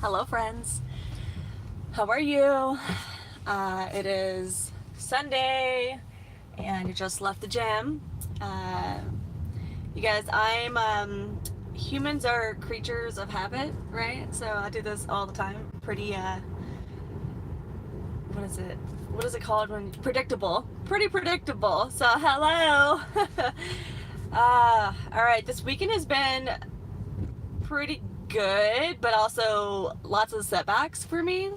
Hello friends, how are you? It is Sunday and you just left the gym. Uh, you guys, humans are creatures of habit, right? So I do this all the time. Pretty, what is it? What is it called when predictable? Pretty predictable. So hello. All right, this weekend has been pretty good, but also lots of setbacks for me.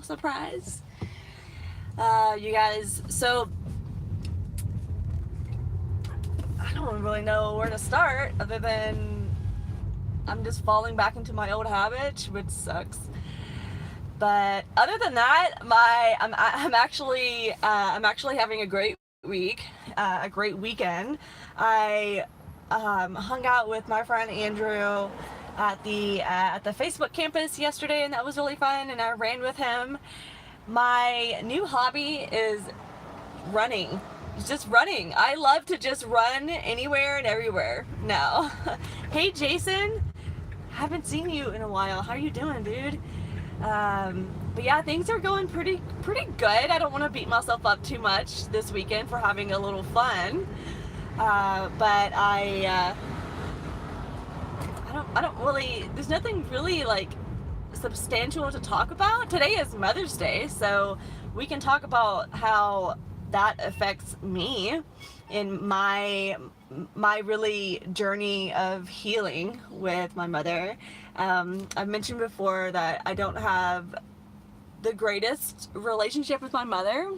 Surprise. You guys, so I don't really know where to start other than I'm just falling back into my old habits, which sucks. But other than that, I'm actually having a great week, a great weekend. I hung out with my friend Andrew at the Facebook campus yesterday, and that was really fun. And I ran with him. My new hobby is running. Just running. I love to just run anywhere and everywhere now. Hey Jason, haven't seen you in a while. How you doing, dude? But yeah, things are going pretty good. I don't want to beat myself up too much this weekend for having a little fun. But I don't really. There's nothing really like substantial to talk about. Today is Mother's Day, so we can talk about how that affects me in my really journey of healing with my mother. I've mentioned before that I don't have the greatest relationship with my mother,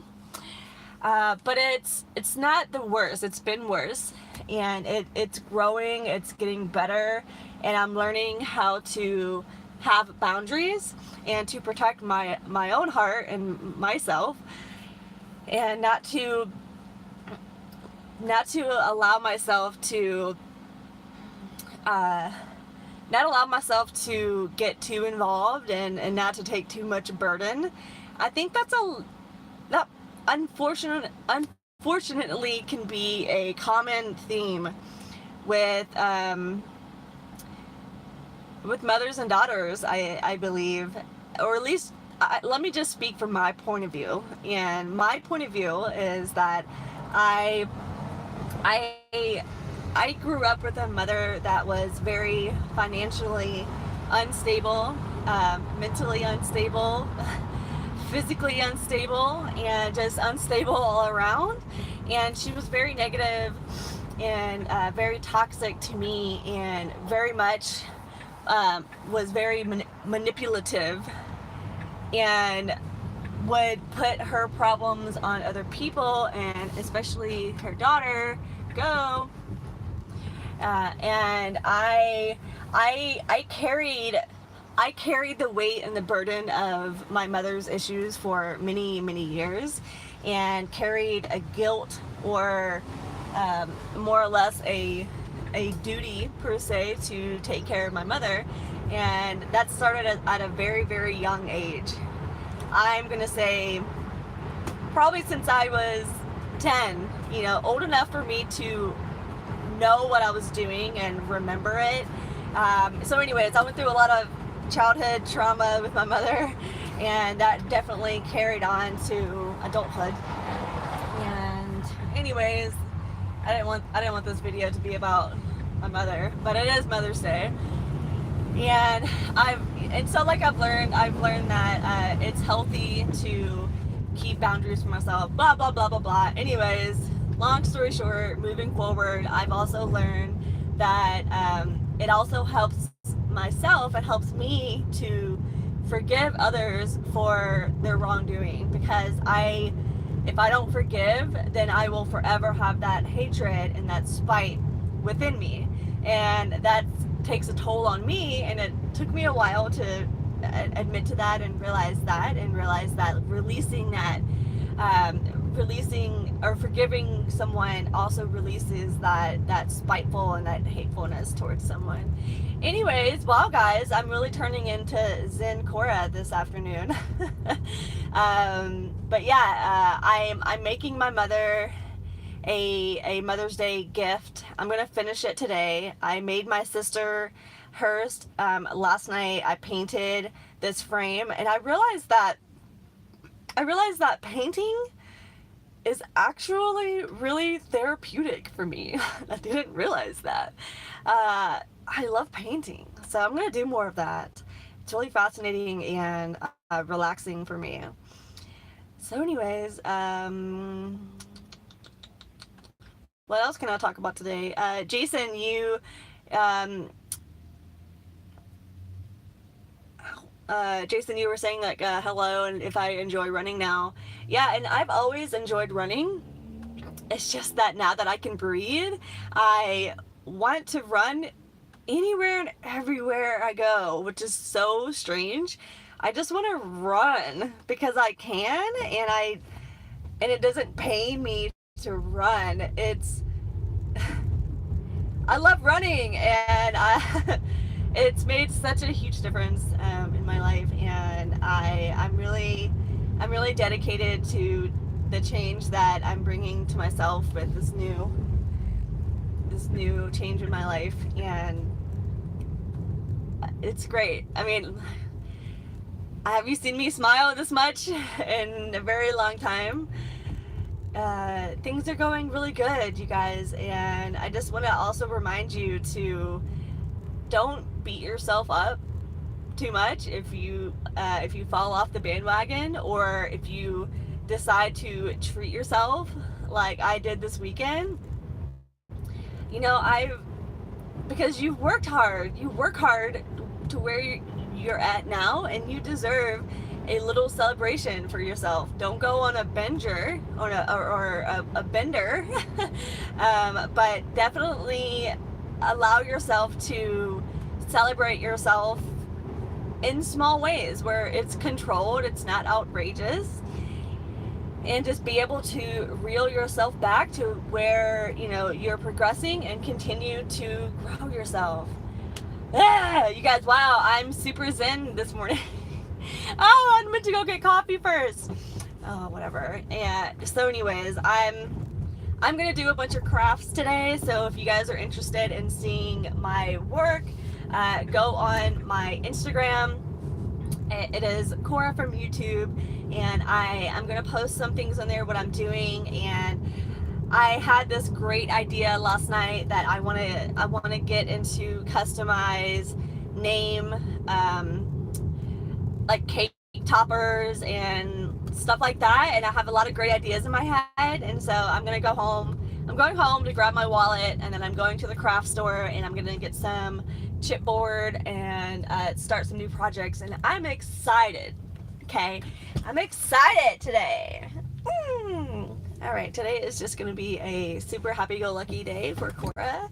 but it's not the worst. It's been worse, and it's growing. It's getting better, and I'm learning how to have boundaries and to protect my own heart and myself, and not to allow myself to not allow myself to get too involved, and not to take too much burden. I think that unfortunately can be a common theme with mothers and daughters, I believe, or at least let me just speak from my point of view. And my point of view is that I grew up with a mother that was very financially unstable, mentally unstable, physically unstable, and just unstable all around. And she was very negative and very toxic to me, and very much was very manipulative, and would put her problems on other people, and especially her daughter. And I carried the weight and the burden of my mother's issues for many years, and carried a guilt, or more or less a duty per se, to take care of my mother. And that started at a very young age. I'm gonna say probably since I was 10, old enough for me to know what I was doing and remember it. So anyways, I went through a lot of childhood trauma with my mother, and that definitely carried on to adulthood. And anyways, I didn't want this video to be about my mother, but it is Mother's Day. And I've learned that it's healthy to keep boundaries for myself, blah blah blah blah blah. Anyways, long story short, moving forward, I've also learned that it also helps myself, it helps me to forgive others for their wrongdoing, because if I don't forgive, then I will forever have that hatred and that spite within me, and that takes a toll on me. And it took me a while to admit to that, and realize that releasing or forgiving someone also releases that spiteful and that hatefulness towards someone. Anyways, wow guys, I'm really turning into Zen Cora this afternoon. But yeah, I'm making my mother a Mother's Day gift. I'm gonna finish it today. I made my sister Hearst. Last night I painted this frame, and I realized that painting is actually really therapeutic for me. I didn't realize that. I love painting, so I'm gonna do more of that. It's really fascinating and relaxing for me. So anyways, what else can I talk about today? Jason, um, Jason, you were saying like hello, and if I enjoy running now. Yeah, and I've always enjoyed running. It's just that now that I can breathe, I want to run anywhere and everywhere I go, which is so strange. I just want to run because I can, and it doesn't pain me to run. I love running, and it's made such a huge difference in my life, and I'm really dedicated to the change that I'm bringing to myself with this new change in my life, and it's great. I mean, have you seen me smile this much in a very long time? Things are going really good, you guys, and I just want to also remind you to don't beat yourself up too much if you fall off the bandwagon, or if you decide to treat yourself like I did this weekend. You know, because you work hard to where you're at now, and you deserve a little celebration for yourself. Don't go on a bender or a bender, but definitely allow yourself to celebrate yourself in small ways where it's controlled, it's not outrageous, and just be able to reel yourself back to where you're progressing and continue to grow yourself. You guys, wow, I'm super zen this morning. Oh, I'm meant to go get coffee first. Oh, whatever. Yeah. So anyways, I'm gonna do a bunch of crafts today, so if you guys are interested in seeing my work, go on my Instagram. It is Cora from YouTube, and I'm gonna post some things on there, what I'm doing. And I had this great idea last night that I want to get into customize name, like cake toppers and stuff like that, and I have a lot of great ideas in my head. And so I'm going home to grab my wallet, and then I'm going to the craft store, and I'm going to get some chipboard and start some new projects, and I'm excited. Okay, I'm excited today. All right, today is just going to be a super happy-go-lucky day for Cora.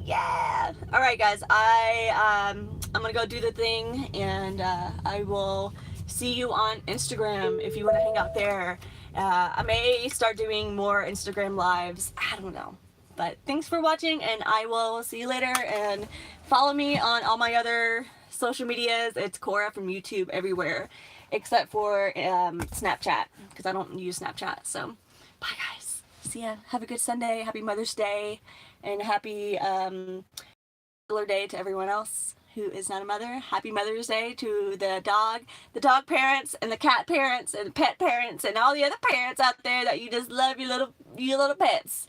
Yeah. All right, guys. I'm gonna go do the thing, and I will see you on Instagram if you want to hang out there. I may start doing more Instagram lives. I don't know. But thanks for watching, and I will see you later. And follow me on all my other social medias. It's Cora from YouTube everywhere, except for Snapchat, because I don't use Snapchat. So, bye, guys. See ya. Have a good Sunday. Happy Mother's Day, and happy day to everyone else who is not a mother. Happy Mother's Day to the dog parents, and the cat parents, and pet parents, and all the other parents out there that you just love your little pets.